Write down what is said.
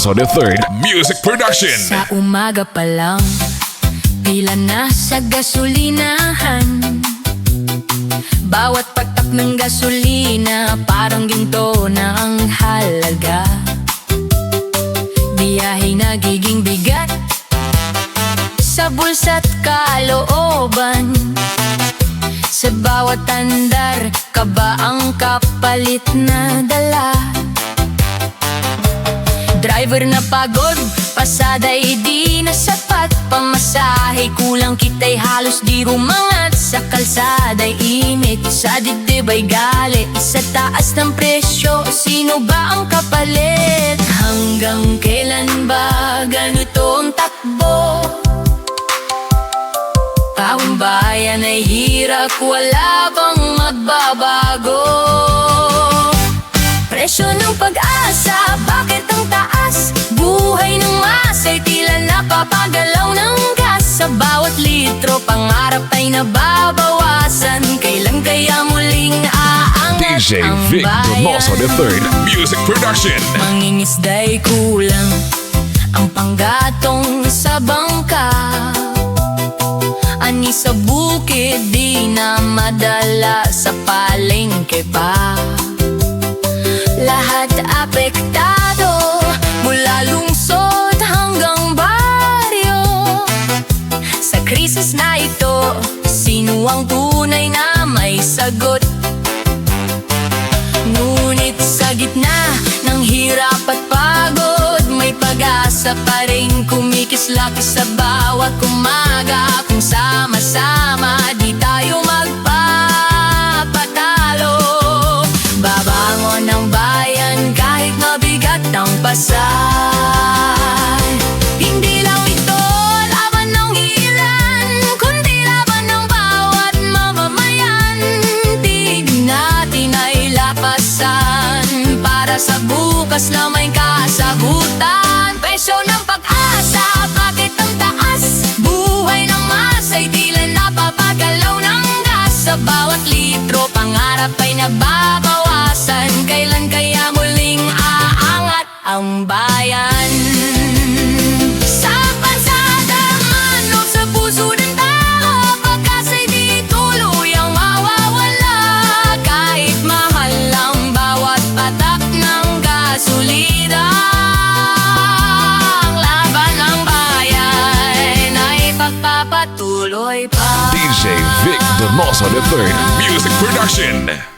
Donoso III Music Production. Sa umaga pa lang, pila na sa gasolinahan. Bawat patak ng gasolina, parang ginto na ang halaga. Biyahe nagiging bigat sa bulsa't kalooban. Sa bawat andar, kaba ang kapalit na dala. Driver na pagod, pasada'y di na sapat. Pamasahe kulang, kita'y halos di rumangat. Sa kalsada'y init, sa dibdib ay galit. Sa taas ng presyo, sino ba ang kapalit? Hanggang kailan ba ganito ang takbo? Taong bayan ay hirap, wala bang magbabago? Presyo ng pag-asa, bakit ang taas? Buhay ng masa'y tila napapagalaw ng gas. Sa bawat litro, pangarap ay nababawasan. Kailan kaya muling aangat DJ ang Vic bayan? Donoso III Music Production. Mangingisda'y kulang, ang panggatong sa bangka. Ani sa bukid, di na madala sa palengke pa. Lahat apektado, mula lungsod hanggang baryo. Sa krisis na ito, sino ang tunay na may sagot? Ngunit sa gitna ng hirap at pagod, may pag-asa pa rin kumikislapis sa bawat umaga. Kung sama-sama, di tayo magpapatalo. Babangon ang bayan kahit mabigat ang pasay. Hindi lang ito laban ng ilan, kundi laban ng bawat mamamayan. Tignan natin ay lapasan, para sa bukas na may kasagutan. Presyo ng pag-asa, bakit ang taas? Buhay ng masa'y tila napapagalaw ng gas. Sa bawat litro, pangarap ay nababawasan. Kailan kaya muling aangat ang bayan? Sa pansada man o sa puso ng tao, pag-asa'y di tuluyang mawawala. Kahit mahal ang bawat patak ng gasolina, ang laban ng bayan ay pagpapatuloy pa. DJ Vic Donoso III Music Production.